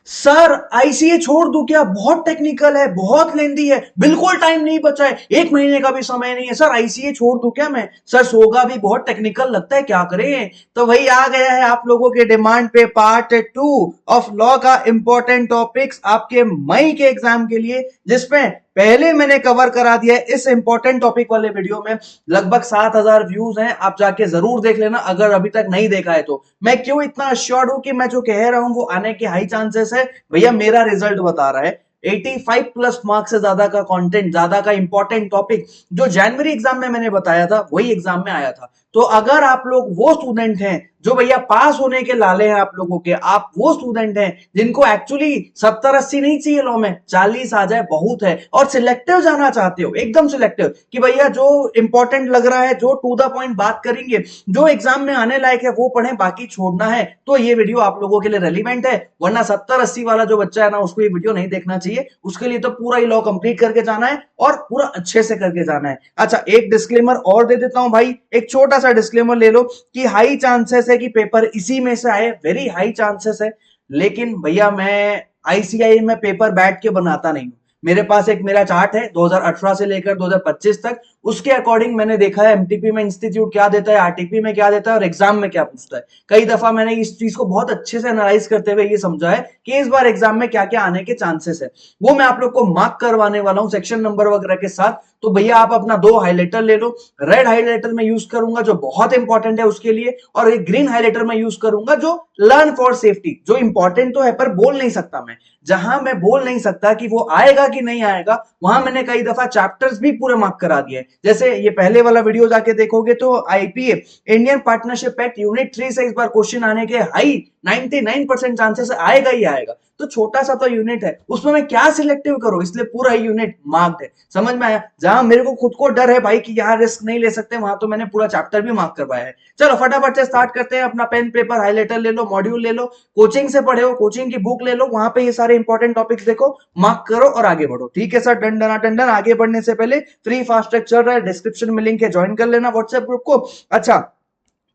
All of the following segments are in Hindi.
सर आईसीए छोड़ दूं क्या? बहुत टेक्निकल है, बहुत लेंदी है, बिल्कुल टाइम नहीं बचा है, 1 महीने का भी समय नहीं है सर। आईसीए छोड़ दूं क्या मैं? सर सोगा भी बहुत टेक्निकल लगता है, क्या करें? तो वही आ गया है आप लोगों के डिमांड पे पार्ट 2 ऑफ लॉ का इंपॉर्टेंट टॉपिक्स आपके मई के एग्जाम के लिए, जिसमें पहले मैंने कवर करा दिया है इस इंपॉर्टेंट टॉपिक वाले वीडियो में। लगभग 7,000 व्यूज हैं, आप जाके जरूर देख लेना अगर अभी तक नहीं देखा है तो। मैं क्यों इतना अश्योर्ड हूं कि मैं जो कह रहा हूं वो आने के हाई चांसेस है? भैया मेरा रिजल्ट बता रहा है 85 प्लस मार्क्स से ज्यादा का कंटेंट, ज्यादा का इंपॉर्टेंट टॉपिक जो जनवरी एग्जाम में मैंने बताया था वही एग्जाम में आया था। तो अगर आप लोग वो स्टूडेंट हैं जो भैया पास होने के लाले हैं, आप लोगों के, आप वो स्टूडेंट हैं जिनको एक्चुअली 70-80 नहीं चाहिए लॉ में, 40 आ जाए बहुत है, और सिलेक्टिव जाना चाहते हो, एकदम सिलेक्टिव कि भैया जो इंपॉर्टेंट लग रहा है, जो टू द पॉइंट बात करेंगे, जो एग्जाम में आने लायक है वो पढ़ें, बाकी छोड़ना है, तो ये वीडियो आप लोगों के लिए रेलिवेंट है। वरना 70-80 वाला जो बच्चा है ना, उसको ये वीडियो नहीं देखना चाहिए। उसके लिए तो पूरा ही लॉ कंप्लीट करके जाना है और पूरा अच्छे से करके जाना है। अच्छा, एक डिस्क्लेमर और दे देता हूं भाई, एक छोटा सा डिस्क्लेमर ले लो कि हाई चांसेस है कि पेपर इसी में से आए, वेरी हाई चांसेस है। लेकिन भैया मैं आईसीआई में पेपर बैठ के बनाता नहीं हूं। मेरे पास एक मेरा चार्ट है 2018 से लेकर 2025 तक, उसके अकॉर्डिंग मैंने देखा है एमटीपी में इंस्टीट्यूट क्या देता है, आरटीपी में क्या देता है और एग्जाम में क्या पूछता है। कई दफा मैंने इस चीज को बहुत अच्छे से एनालाइज करते हुए ये समझा है कि इस बार एग्जाम में क्या क्या आने के चांसेस है। वो मैं आप लोग को मार्क करवाने वाला हूं सेक्शन नंबर वगैरह के साथ। तो भैया आप अपना 2 हाइलाइटर ले लो। रेड हाइलाइटर में यूज करूंगा जो बहुत इंपॉर्टेंट है उसके लिए, और एक ग्रीन हाइलाइटर में यूज करूंगा जो लर्न फॉर सेफ्टी, जो इंपॉर्टेंट तो है पर बोल नहीं सकता मैं। जहां मैं बोल नहीं सकता कि वो आएगा कि नहीं आएगा, वहां मैंने कई दफा चैप्टर्स भी पूरे मार्क करा दिए। जैसे ये पहले वाला वीडियो जाके देखोगे तो IPA Indian partnership act unit 3 से इस बार क्वेश्चन आने के हाई 99% चांसेस आएगा ही आएगा। तो छोटा सा तो यूनिट है, उसमें मैं क्या सिलेक्टिव करूं, इसलिए पूरा ही यूनिट मार्क्ड है। समझ में आया? जहां मेरे को खुद को डर है भाई कि यहां रिस्क नहीं ले सकते, वहां तो मैंने पूरा चैप्टर भी मार्क करवाया है। चलो फटाफट से स्टार्ट करते हैं। अपना पेन पेपर हाइलाइटर ले लो, मॉड्यूल ले लो, कोचिंग से पढ़े हो कोचिंग की बुक ले लो, वहां पे ये सारे इंपॉर्टेंट टॉपिक्स देखो, मार्क करो और आगे बढ़ो। ठीक है sir, done done done done. आगे बढ़ने से पहले फ्री फास्ट ट्रैक चल रहा है, डिस्क्रिप्शन में लिंक है, ज्वाइन कर लेना व्हाट्सएप ग्रुप को। अच्छा,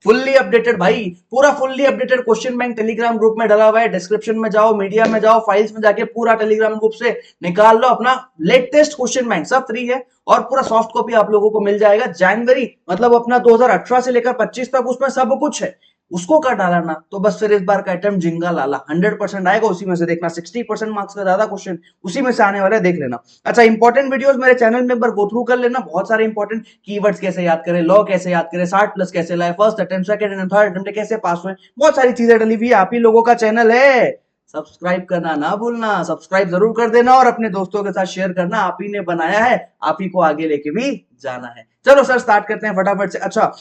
फुल्ली अपडेटेड भाई, पूरा fully updated question bank Telegram group में डला हुआ है। डिस्क्रिप्शन में जाओ, मीडिया में जाओ, फाइल्स में जाके पूरा टेलीग्राम ग्रुप से निकाल लो अपना लेटेस्ट क्वेश्चन बैंक, सब फ्री है। और पूरा सॉफ्ट कॉपी आप लोगों को मिल जाएगा। जनवरी मतलब अपना 2018 से लेकर 25 तक उसमें सब कुछ है, उसको कर डाला ना तो बस फिर इस बार का अटेम्प्ट जिंगा लाला 100% आएगा। उसी में से देखना 60% मार्क्स का ज्यादा क्वेश्चन उसी में से आने वाले, देख लेना। अच्छा, इंपॉर्टेंट वीडियोस मेरे चैनल में एक बार गो थ्रू कर लेना, बहुत सारे इंपॉर्टेंट कीवर्ड्स कैसे याद करें, लॉ कैसे याद करें, 60 प्लस कैसे लाए, first attempt, second attempt, third attempt कैसे पास हुए, बहुत सारी चीजें डली हुई है। आप ही लोगों का चैनल है, सब्सक्राइब करना ना भूलना, सब्सक्राइब जरूर कर देना और अपने दोस्तों के साथ शेयर करना। आप ही ने बनाया है, आप ही को आगे लेके भी जाना है। चलो सर स्टार्ट करते हैं फटाफट से। अच्छा,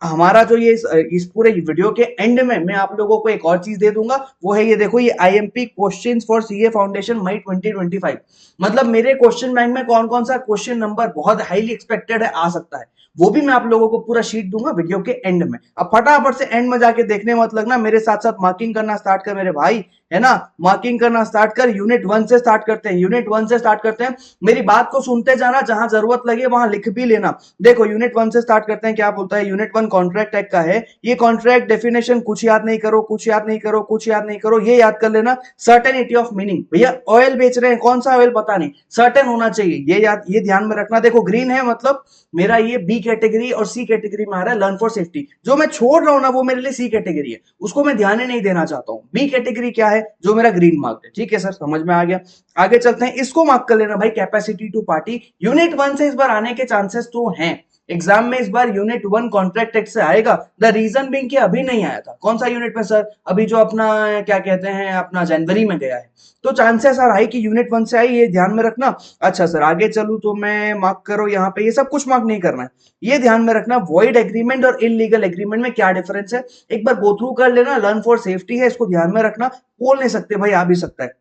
हमारा जो ये इस पूरे वीडियो के एंड में मैं आप लोगों को एक और चीज दे दूंगा, वो है ये देखो, ये IMP questions for CA foundation May 2025। मतलब मेरे क्वेश्चन बैंक में कौन कौन सा क्वेश्चन नंबर बहुत हाईली एक्सपेक्टेड है आ सकता है, वो भी मैं आप लोगों को पूरा शीट दूंगा वीडियो के एंड में। अब फटाफट से एंड में जाके देखने मत लगना, मेरे साथ साथ मार्किंग करना स्टार्ट कर मेरे भाई, है ना? मार्किंग करना स्टार्ट कर। यूनिट 1 से स्टार्ट करते हैं, यूनिट 1 से स्टार्ट करते हैं। मेरी बात को सुनते जाना, जहां जरूरत लगे वहां लिख भी लेना। देखो यूनिट 1 से स्टार्ट करते हैं, क्या बोलता है यूनिट 1? कॉन्ट्रैक्ट एक्ट का है ये। कॉन्ट्रैक्ट डेफिनेशन कुछ याद नहीं करो, कुछ याद नहीं करो, कुछ याद नहीं करो, ये याद कर लेना, सर्टेनिटी ऑफ मीनिंग। भैया ऑयल बेच रहे हैं, कौन सा ऑयल पता नहीं, सर्टेन होना चाहिए, ये याद, ये ध्यान में रखना। देखो ग्रीन है मतलब मेरा ये बी कैटेगरी और सी कैटेगरी में आ रहा है, लर्न फॉर सेफ्टी। जो मैं छोड़ रहा हूं ना वो मेरे लिए सी कैटेगरी है, उसको मैं ध्यान ही नहीं देना चाहता हूं। बी कैटेगरी क्या है? जो मेरा ग्रीन मार्क है। ठीक है सर, समझ में आ गया। आगे चलते हैं, इसको मार्क कर लेना भाई, कैपेसिटी टू पार्टी। यूनिट 1 से इस बार आने के चांसेस तो हैं, एग्जाम में इस बार यूनिट 1 कॉन्ट्रैक्ट एक्ट से आएगा। द रीजन बिंग कि अभी नहीं आया था। कौन सा यूनिट में सर? अभी जो अपना क्या कहते हैं, अपना जनवरी में गया है, तो चांसेस आ रहा है कि यूनिट 1 से आई, ये ध्यान में रखना। अच्छा सर आगे चलूं तो मैं मार्क करो यहाँ पे, ये सब कुछ मार्क नहीं करना है, ये ध्यान में रखना। वॉइड एग्रीमेंट और इलीगल एग्रीमेंट में क्या डिफरेंस है, एक बार गो थ्रू कर लेना। लर्न फॉर सेफ्टी है, इसको ध्यान में रखना। बोल नहीं सकते भाई, आ भी सकता है।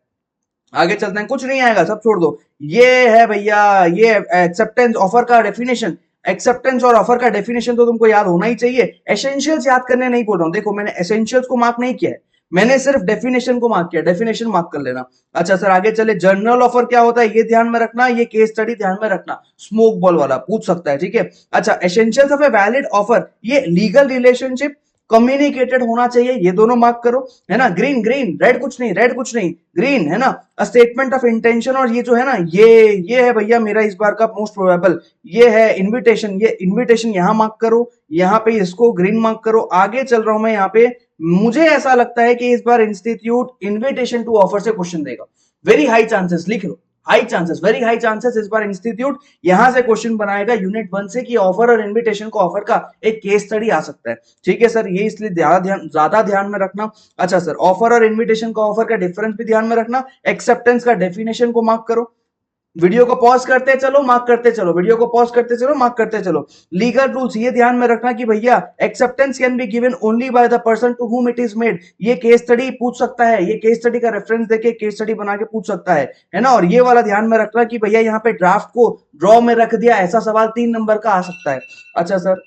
आगे चलते हैं, कुछ नहीं आएगा, सब छोड़ दो। ये है भैया, ये एक्सेप्टेंस ऑफर का डेफिनेशन। एक्सेप्टेंस और ऑफर का डेफिनेशन तो तुमको याद होना ही चाहिए। एसेंशियल्स याद करने नहीं बोल रहा हूं, देखो मैंने एसेंशियल्स को मार्क नहीं किया है, मैंने सिर्फ डेफिनेशन को मार्क किया, डेफिनेशन मार्क कर लेना। अच्छा सर आगे चले, जर्नल ऑफर क्या होता है ये ध्यान में रखना, ये केस स्टडी ध्यान में रखना, स्मोक बॉल वाला पूछ सकता है। ठीक है। अच्छा, essentials of a valid offer, ये लीगल रिलेशनशिप कम्युनिकेटेड होना चाहिए, ये दोनों मार्क करो, है ना। ग्रीन ग्रीन, रेड कुछ नहीं, रेड कुछ नहीं, ग्रीन, है ना। अ स्टेटमेंट ऑफ इंटेंशन, और ये जो है ना, ये है भैया मेरा इस बार का मोस्ट प्रोबेबल, ये है इनविटेशन, ये इनविटेशन यहां मार्क करो, यहाँ पे इसको ग्रीन मार्क करो। आगे चल रहा हूं मैं यहाँ पे, मुझे ऐसा लगता है कि इस बार इंस्टीट्यूट इनविटेशन टू ऑफर से क्वेश्चन देगा, वेरी हाई चांसेस, लिख लो, high chances, very high chances इस बार इंस्टीट्यूट यहां से क्वेश्चन बनाएगा यूनिट 1 से कि ऑफर और इनविटेशन को ऑफर का एक केस स्टडी आ सकता है। ठीक है सर, ये इसलिए ज्यादा ध्यान में रखना। अच्छा सर, ऑफर और इनविटेशन का ऑफर का डिफरेंस भी ध्यान में रखना। एक्सेप्टेंस का डेफिनेशन को मार्क करो, वीडियो को पॉज करते चलो, मार्क करते चलो, वीडियो को पॉज करते चलो, मार्क करते चलो। लीगल रूल्स ये ध्यान में रखना कि भैया acceptance can be given only by the person to whom it is made, ये केस स्टडी पूछ सकता है, ये केस स्टडी का रेफरेंस देके केस स्टडी बना के पूछ सकता है ना। और ये वाला ध्यान में रखना कि भैया यहाँ पे ड्राफ्ट को ड्रॉ में रख दिया, ऐसा सवाल 3 नंबर का आ सकता है। अच्छा सर,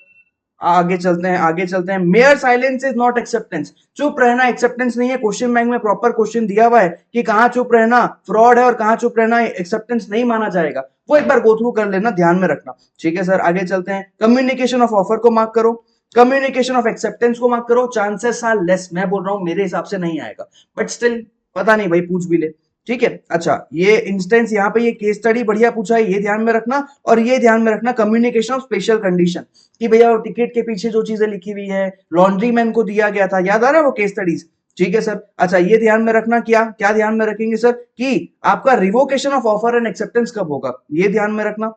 आगे चलते हैं, आगे चलते हैं। Mayor silence is not acceptance, चुप रहना एक्सेप्टेंस नहीं है। क्वेश्चन बैंक में प्रॉपर क्वेश्चन दिया हुआ है कि कहां चुप रहना फ्रॉड है और कहां चुप रहना एक्सेप्टेंस नहीं माना जाएगा, वो एक बार गो थ्रू कर लेना, ध्यान में रखना। ठीक है सर, आगे चलते हैं। कम्युनिकेशन ऑफ ऑफर को मार्क करो, कम्युनिकेशन ऑफ एक्सेप्टेंस को मार्क करो। चांसेस आर लेस, मैं बोल रहा हूं मेरे हिसाब से नहीं आएगा, बट स्टिल पता नहीं भाई, पूछ भी ले। ठीक है, अच्छा ये इंस्टेंस यहाँ पे ये केस स्टडी बढ़िया पूछा है, ये ध्यान में रखना। और ये ध्यान में रखना कम्युनिकेशन ऑफ स्पेशल कंडीशन, कि भैया टिकट के पीछे जो चीजें लिखी हुई है लॉन्ड्री मैन को दिया गया था, याद आ रहा है वो केस स्टडीज। ठीक है सर, अच्छा ये ध्यान में रखना, क्या क्या ध्यान में रखेंगे सर, कि आपका revocation of offer and acceptance कब होगा, ये ध्यान में रखना।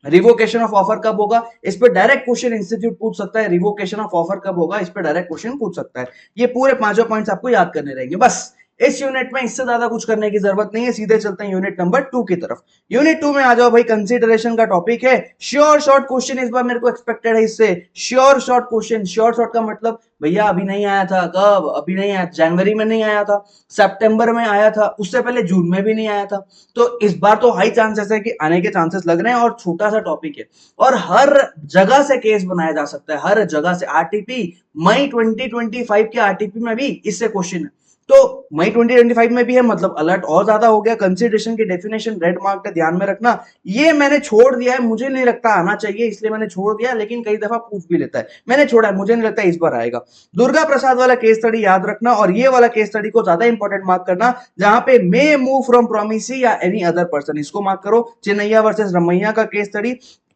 रिवोकेशन ऑफ ऑफर कब होगा, इस पे डायरेक्ट क्वेश्चन इंस्टीट्यूट पूछ सकता है। रिवोकेशन ऑफ ऑफर कब होगा, इस पे डायरेक्ट क्वेश्चन पूछ सकता है। ये पूरे 5 पॉइंट्स आपको याद करने रहेंगे बस। इस यूनिट में इससे ज्यादा कुछ करने की जरूरत नहीं है, सीधे चलते हैं यूनिट नंबर 2 की तरफ। यूनिट 2 में आ जाओ भाई, कंसीडरेशन का टॉपिक है। श्योर शॉर्ट क्वेश्चन इस बार मेरे को एक्सपेक्टेड है इससे। Sure short question, sure short का मतलब भैया अभी नहीं आया था, कब, अभी नहीं आया, जनवरी में नहीं आया था, सितंबर में आया था, उससे पहले जून में भी नहीं आया था। तो इस बार तो हाई चांसेस है कि आने के चांसेस लग रहे हैं, और छोटा सा टॉपिक है और हर जगह से केस बनाया जा सकता है, हर जगह से। आरटीपी मई 2025 के आरटीपी में भी इससे क्वेश्चन है, तो मई 2025 में भी है, मतलब अलर्ट और ज्यादा हो गया। कंसीडरेशन की डेफिनेशन रेड मार्क है, ध्यान में रखना। ये मैंने छोड़ दिया है, मुझे नहीं लगता आना चाहिए, इसलिए मैंने छोड़ दिया, लेकिन कई दफा पूछ भी लेता है, मैंने छोड़ा है, मुझे नहीं लगता इस बार आएगा। दुर्गा प्रसाद वाला केस स्टडी याद रखना, और ये वाला केस स्टडी को ज्यादा इंपॉर्टेंट मार्क करना, जहां पे मे मूव फ्रॉम प्रोमिसी या एनी अदर पर्सन, इसको मार्क करो। चिन्नैया वर्सेस रमैया का केस स्टडी।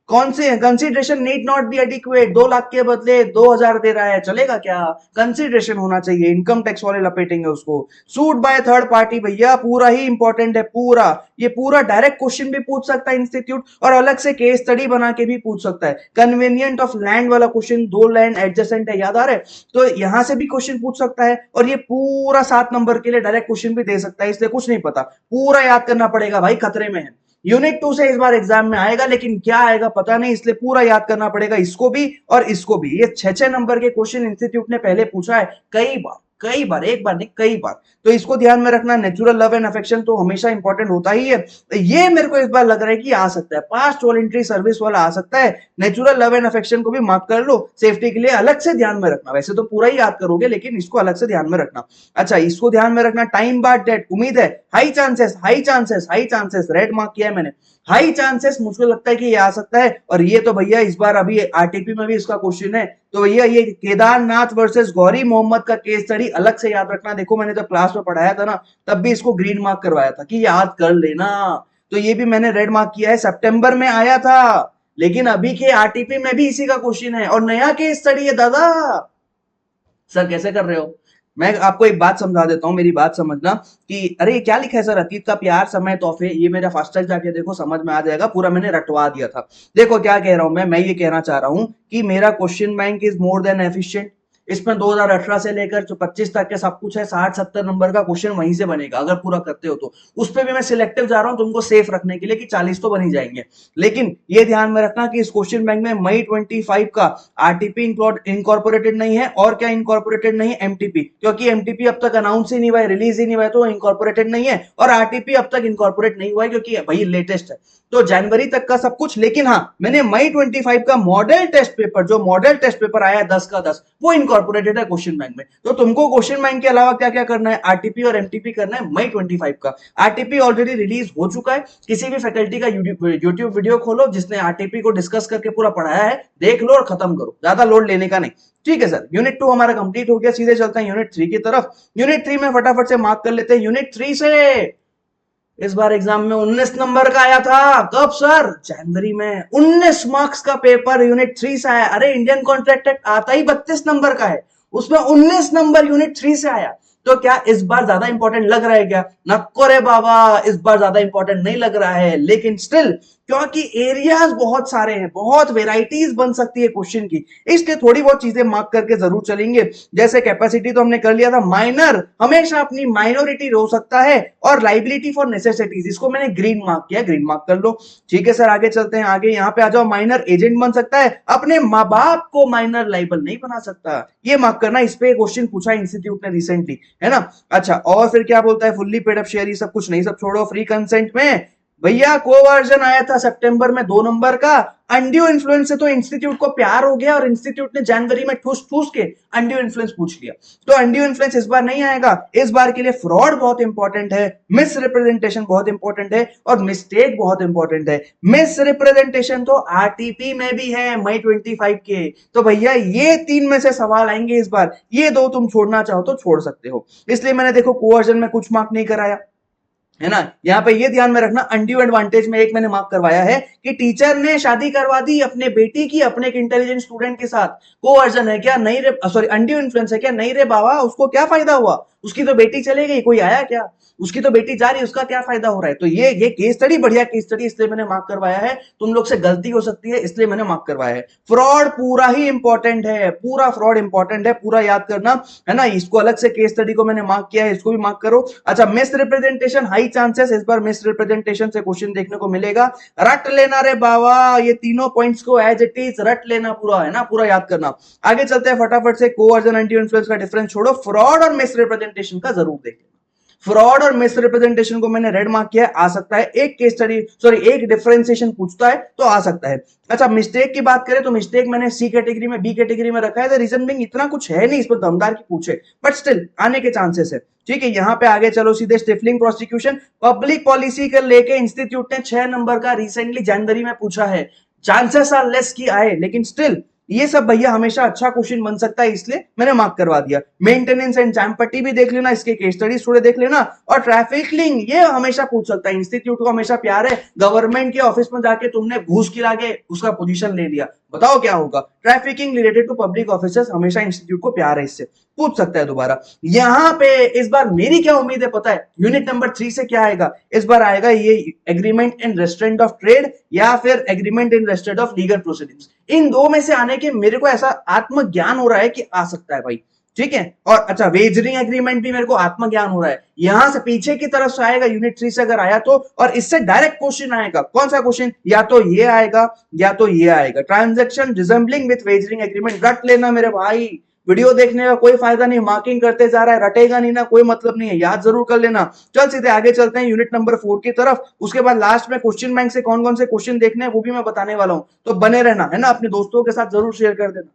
कौन से consideration need not be adequate, 2 lakh के बदले 2000 दे रहा है, चलेगा क्या, कंसीडरेशन होना चाहिए। इनकम टैक्स वाले लपेटेंगे उसको। सूट बाय थर्ड पार्टी भैया पूरा ही इंपॉर्टेंट है, पूरा, ये पूरा डायरेक्ट क्वेश्चन भी पूछ सकता है इंस्टीट्यूट, और अलग से केस स्टडी बना के भी पूछ सकता है। कन्वीनियंट ऑफ लैंड वाला क्वेश्चन, 2 लैंड एडजेसेंट है, याद आ रहा है, तो यहां से भी क्वेश्चन पूछ सकता है। और ये पूरा 7 नंबर के लिए डायरेक्ट क्वेश्चन भी दे सकता है, इसलिए कुछ नहीं पता, पूरा याद करना पड़ेगा भाई, खतरे में है। यूनिट 2 से इस बार एग्जाम में आएगा, लेकिन क्या आएगा पता नहीं, इसलिए पूरा याद करना पड़ेगा, इसको भी और इसको भी। ये 6-6 नंबर के क्वेश्चन इंस्टीट्यूट ने पहले पूछा है कई बार, कई बार, एक बार नहीं कई बार, तो इसको ध्यान में रखना। नेचुरल लव एंड अफेक्शन तो हमेशा इंपॉर्टेंट होता ही है, ये मेरे को इस बार लग रहा है कि आ सकता है, पास्ट वॉलंटरी सर्विस वाला आ सकता है। नेचुरल लव एंड अफेक्शन को भी मार्क कर लो, सेफ्टी के लिए अलग से ध्यान में रखना, वैसे तो पूरा ही याद करोगे, लेकिन इसको अलग से ध्यान में रखना। अच्छा, इसको ध्यान में रखना, टाइम बार डेट, उम्मीद है high chances, high chances, high chances, red mark किया है मैंने, हाई चांसेस मुझको लगता है कि ये आ सकता है। और ये तो भैया इस बार अभी आरटीपी में भी इसका क्वेश्चन है, तो भैया ये केदारनाथ वर्सेस गौरी मोहम्मद का केस स्टडी अलग से याद रखना। देखो मैंने तो क्लास में पढ़ाया था ना, तब भी इसको ग्रीन मार्क करवाया था कि याद कर लेना, तो ये भी मैंने रेड मार्क किया है। सितंबर में आया था, लेकिन अभी के आरटीपी में भी इसी का क्वेश्चन है, और नया केस स्टडी है दादा। सर कैसे कर रहे हो, मैं आपको एक बात समझा देता हूँ, मेरी बात समझना, कि अरे ये क्या लिखा है सर, अतीत का प्यार समय तोहफे, ये मेरा फास्टैग जाके देखो, समझ में आ जाएगा, पूरा मैंने रटवा दिया था। देखो क्या कह रहा हूं मैं ये कहना चाह रहा हूं कि मेरा question bank is more than efficient. इसमें 2018 से लेकर 25 तक के सब कुछ है, 60-70 नंबर का क्वेश्चन वहीं से बनेगा अगर पूरा करते हो तो। उस पर भी मैं सिलेक्टिव जा रहा हूं तुमको सेफ रखने के लिए कि 40 तो बन ही जाएंगे, लेकिन ये ध्यान में रखना कि इस क्वेश्चन बैंक में मई 25 का आरटीपी इनकॉर्पोरेटेड नहीं है। और क्या इनकॉर्पोरेटेड नहीं है, एमटीपी, क्योंकि एमटीपी अब तक अनाउंस ही नहीं हुआ है, रिलीज ही नहीं हुआ है, तो इनकॉर्पोरेटेड नहीं है। और आरटीपी अब तक इनकॉर्पोरेट नहीं हुआ है क्योंकि भाई लेटेस्ट है, तो जनवरी तक का सब कुछ। लेकिन हाँ, मैंने मई 25 का मॉडल टेस्ट पेपर, जो मॉडल टेस्ट पेपर आया है 10 का 10, वो इनकॉर्पोरेटेड है क्वेश्चन बैंक में। तो तुमको क्वेश्चन बैंक के अलावा क्या क्या करना है, आरटीपी और एमटीपी करना है मई 25 का। आरटीपी ऑलरेडी रिलीज हो चुका है, किसी भी फैकल्टी का यूट्यूब वीडियो खोलो जिसने आरटीपी को डिस्कस करके पूरा पढ़ाया है, देख लो और खत्म करो, ज्यादा लोड लेने का नहीं। ठीक है सर, यूनिट 2 हमारा कंप्लीट हो गया, सीधे चलते हैं यूनिट 3 की तरफ। यूनिट 3 में फटाफट से मार्क कर लेते हैं। यूनिट 3 से इस बार एग्जाम में 19 नंबर का आया था। कब सर? जनवरी में 19 मार्क्स का पेपर यूनिट 3 से आया। अरे इंडियन कॉन्ट्रैक्ट एक्ट आता ही 32 नंबर का है, उसमें 19 नंबर यूनिट 3 से आया। तो क्या इस बार ज्यादा इंपॉर्टेंट लग रहा है क्या? नको रे बाबा, इस बार ज्यादा इंपॉर्टेंट नहीं लग रहा है, लेकिन स्टिल क्योंकि एरियाज बहुत सारे हैं, बहुत वेराइटीज बन सकती है क्वेश्चन की, इसलिए थोड़ी बहुत चीजें मार्क करके जरूर चलेंगे। जैसे कैपेसिटी तो हमने कर लिया था, माइनर हमेशा अपनी माइनॉरिटी हो सकता है, और लाइबिलिटी फॉर नेसेसिटीज इसको मैंने ग्रीन मार्क किया, ग्रीन मार्क कर लो। ठीक है सर, आगे चलते हैं। आगे यहाँ पे आ जाओ, माइनर एजेंट बन सकता है, अपने माँ बाप को माइनर लाइबल नहीं बना सकता, ये मार्क करना। इस पे क्वेश्चन पूछा इंस्टीट्यूट ने रिसेंटली, है ना। अच्छा, और फिर क्या बोलता है, फुल्ली पेड अप शेयर, ये सब कुछ नहीं, सब छोड़ो। फ्री कंसेंट में भैया कोवर्जन आया था सितंबर में 2 नंबर का। अनड्यू इन्फ्लुएंस से तो इंस्टीट्यूट को प्यार हो गया और इंस्टीट्यूट ने जनवरी में ठूस ठूस के अनड्यू इन्फ्लुएंस पूछ लिया। तो अनड्यू इन्फ्लुएंस इस बार नहीं आएगा। इस बार के लिए फ्रॉड बहुत इंपॉर्टेंट है, मिस रिप्रेजेंटेशन बहुत इंपॉर्टेंट है, और मिस्टेक बहुत इंपॉर्टेंट है। मिस रिप्रेजेंटेशन तो आरटीपी में भी है मई 25 के। तो भैया ये 3 में से सवाल आएंगे इस बार, ये 2 तुम छोड़ना चाहो तो छोड़ सकते हो, इसलिए मैंने देखो कोवर्जन में कुछ मार्क नहीं कराया, है ना। यहां पे ये ध्यान में रखना, अनड्यू एडवांटेज में एक मैंने मार्क करवाया है कि टीचर ने शादी करवा दी अपने बेटी की अपने एक इंटेलिजेंट स्टूडेंट के साथ। कोवर्जन है क्या? नहीं रे, सॉरी अनड्यू इन्फ्लुएंस है क्या? नहीं रे बाबा, उसको क्या फायदा हुआ? उसकी तो बेटी चले गई, कोई आया क्या? उसकी तो बेटी जा रही, उसका क्या फायदा हो रहा है? तो ये केस स्टडी बढ़िया केस स्टडी, इसलिए मैंने मार्क करवाया है। तुम लोग से गलती हो सकती है, इसलिए मैंने मार्क करवाया है। फ्रॉड पूरा ही इंपॉर्टेंट है, पूरा फ्रॉड इंपॉर्टेंट है, पूरा याद करना, है ना। इसको अलग से केस स्टडी को मैंने मार्क किया है, इसको भी मार्क करो। अच्छा, मिस रिप्रेजेंटेशन हाई चांसेस इस बार मिस रिप्रेजेंटेशन से क्वेश्चन देखने को मिलेगा। रट लेना रे बाबा, ये तीनों पॉइंट्स को एज इट इज रट लेना पूरा, है ना, पूरा याद करना। आगे चलते हैं फटाफट से। कोवर्जन एंटी इन्फ्लुएंस का डिफरेंस छोड़ो, फ्रॉड और मिस रिप्रेजेंटेशन का जरूर देख लेना। फ्रॉड और मिस रिप्रेजेंटेशन को मैंने रेड मार्क किया है, आ सकता है एक केस स्टडी, सॉरी एक डिफरेंशिएशन पूछता है तो आ सकता है। अच्छा, मिस्टेक की बात करें तो मिस्टेक मैंने सी कैटेगरी में, बी कैटेगरी में रखा है। रीजन बिंग इतना कुछ है नहीं इसमें दमदार की पूछे, बट स्टिल आने के चांसेस है। ठीक है, यहां पे आगे चलो सीधे। स्टिफलिंग प्रोसिक्यूशन पब्लिक पॉलिसी के लेके इंस्टीट्यूट ने 6 नंबर का रिसेंटली जनवरी में पूछा है। चांसेस आर लेस की आए, लेकिन स्टिल ये सब भैया हमेशा अच्छा क्वेश्चन बन सकता है, इसलिए मैंने मार्क करवा दिया। मेंटेनेंस एंड जैम पट्टी भी देख लेना, इसके केस स्टडीज थोड़े देख लेना। और ट्रैफिक लिंग ये हमेशा पूछ सकता है, इंस्टीट्यूट को हमेशा प्यार है। गवर्नमेंट के ऑफिस में जाके तुमने घूस गिरा के उसका पोजीशन ले लिया, बताओ क्या होगा। Trafficking related to public officers हमेशा इंस्टीट्यूट को प्यार है, इससे पूछ सकता है दोबारा। यहां पे इस बार मेरी क्या उम्मीद है पता है? यूनिट नंबर 3 से क्या आएगा इस बार? आएगा ये agreement in restraint of trade या फिर agreement in restraint of legal proceedings. इन दो में से आने के मेरे को ऐसा आत्मज्ञान हो रहा है कि आ सकता है भाई। ठीक है, और अच्छा वेजरिंग एग्रीमेंट भी मेरे को आत्मज्ञान हो रहा है, यहां से पीछे की तरफ से आएगा यूनिट 3 से अगर आया तो। और इससे डायरेक्ट क्वेश्चन आएगा, कौन सा क्वेश्चन? या तो ये आएगा या तो ये आएगा, transaction resembling with wagering agreement. रट लेना मेरे भाई, वीडियो देखने का कोई फायदा नहीं, मार्किंग करते जा रहा है, रटेगा नहीं ना, कोई मतलब नहीं है, याद जरूर कर लेना। चल सीधे आगे चलते हैं यूनिट नंबर 4 की तरफ। उसके बाद लास्ट में क्वेश्चन बैंक से कौन कौन से क्वेश्चन देखने हैं वो भी मैं बताने वाला हूं, तो बने रहना, है ना। अपने दोस्तों के साथ जरूर शेयर कर देना,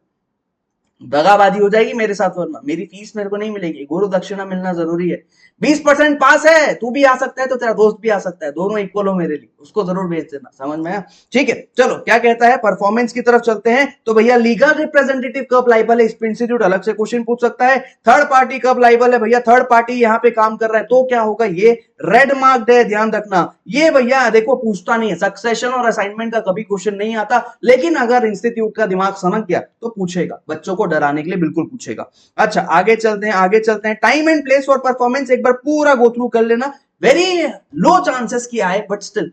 दगाबाजी हो जाएगी मेरे साथ, वरना मेरी फीस मेरे को नहीं मिलेगी, गुरु दक्षिणा मिलना जरूरी है। 20% पास है, तू भी आ सकता है तो तेरा दोस्त भी आ सकता है, दोनों इक्वल हो मेरे लिए, उसको जरूर भेज देना, समझ में आया? ठीक है, चलो क्या कहता है, परफॉर्मेंस की तरफ चलते हैं। तो भैया लीगल रिप्रेजेंटेटिव कब लाइबल है, इस पे इंस्टीट्यूट अलग से क्वेश्चन पूछ सकता है। थर्ड पार्टी कब लाइबल है, भैया थर्ड पार्टी यहाँ पे काम कर रहा है तो क्या होगा, ये रेड मार्क्ड है, ध्यान रखना। ये भैया देखो पूछता नहीं है, सक्सेशन और असाइनमेंट का कभी क्वेश्चन नहीं आता, लेकिन अगर इंस्टीट्यूट का दिमाग समझ गया तो पूछेगा, बच्चों को डराने के लिए बिल्कुल पूछेगा। अच्छा आगे चलते हैं, आगे चलते हैं। Time and place for performance एक बार पूरा गो थ्रू कर लेना, वेरी लो चांसेस की आए बट स्टिल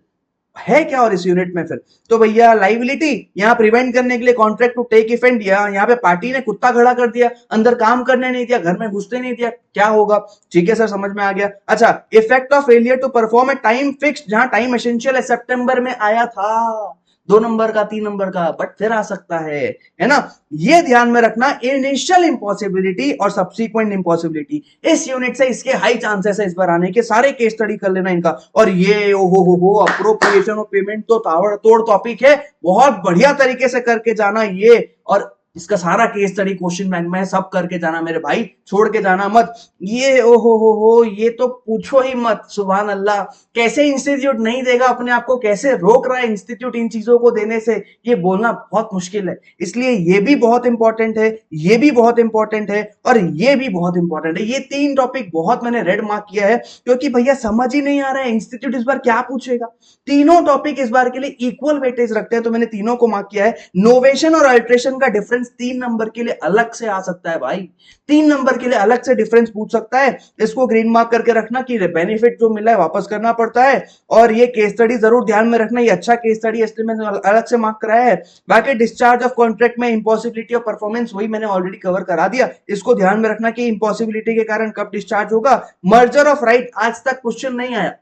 है क्या और इस यूनिट में फिर। तो भैया लाइबिलिटी यहां प्रिवेंट करने के लिए कॉन्ट्रैक्ट टू टेक इफेक्ट, यहाँ पे पार्टी ने कुत्ता खड़ा कर दिया, अंदर काम करने नहीं दिया, घर में घुसते नहीं दिया, क्या होगा? ठीक है सर, समझ में आ गया। अच्छा, effect of failure to perform a time fix, जहां टाइम एसेंशियल है, सितंबर में आया था 2 नंबर का 3 नंबर का, बट फिर आ सकता है ना। ये ध्यान में रखना, इनिशियल इंपॉसिबिलिटी और सब्सीक्वेंट इंपॉसिबिलिटी, इस यूनिट से इसके हाई चांसेस है इस बार आने के, सारे केस स्टडी कर लेना इनका। और ये हो अप्रोप्रिएशन ऑफ पेमेंट तो ताबड़तोड़ टॉपिक है, बहुत बढ़िया तरीके से करके जाना ये। और इसका सारा केस स्टडी क्वेश्चन बैंक में है, सब करके जाना मेरे भाई, छोड़ के जाना मत। ये ओ हो, ये तो पूछो ही मत, सुभान अल्लाह। कैसे इंस्टीट्यूट नहीं देगा अपने आप को, कैसे रोक रहा है इंस्टीट्यूट इन चीजों को देने से, ये बोलना बहुत मुश्किल है। इसलिए ये भी बहुत इंपॉर्टेंट है, ये भी बहुत इंपॉर्टेंट है, और ये भी बहुत इंपॉर्टेंट है। ये तीन टॉपिक बहुत मैंने रेड मार्क किया है, क्योंकि भैया समझ ही नहीं आ रहा है इंस्टीट्यूट इस बार क्या पूछेगा। तीनों टॉपिक इस बार के लिए इक्वल वेटेज रखते हैं, तो मैंने तीनों को मार्क किया है। नोवेशन और अल्ट्रेशन का डिफरेंस 3 नंबर के लिए अलग से आ सकता है भाई, 3 नंबर के लिए अलग से डिफरेंस पूछ सकता है। इसको ग्रीन मार्क करके रखना कि बेनिफिट जो मिला है वापस करना पड़ता है। और ये केस स्टडी जरूर ध्यान में रखना, ये अच्छा केस स्टडी है, इसलिए मैंने अलग से मार्क कराया है। बाकी डिस्चार्ज ऑफ कॉन्ट्रैक्ट में इंपॉसिबिलिटी ऑफ परफॉर्मेंस, वही मैंने ऑलरेडी कवर करा दिया। इसको ध्यान में रखना कि इंपॉसिबिलिटी के कारण कब डिस्चार्ज होगा। मर्जर ऑफ राइट आज तक क्वेश्चन नहीं आया,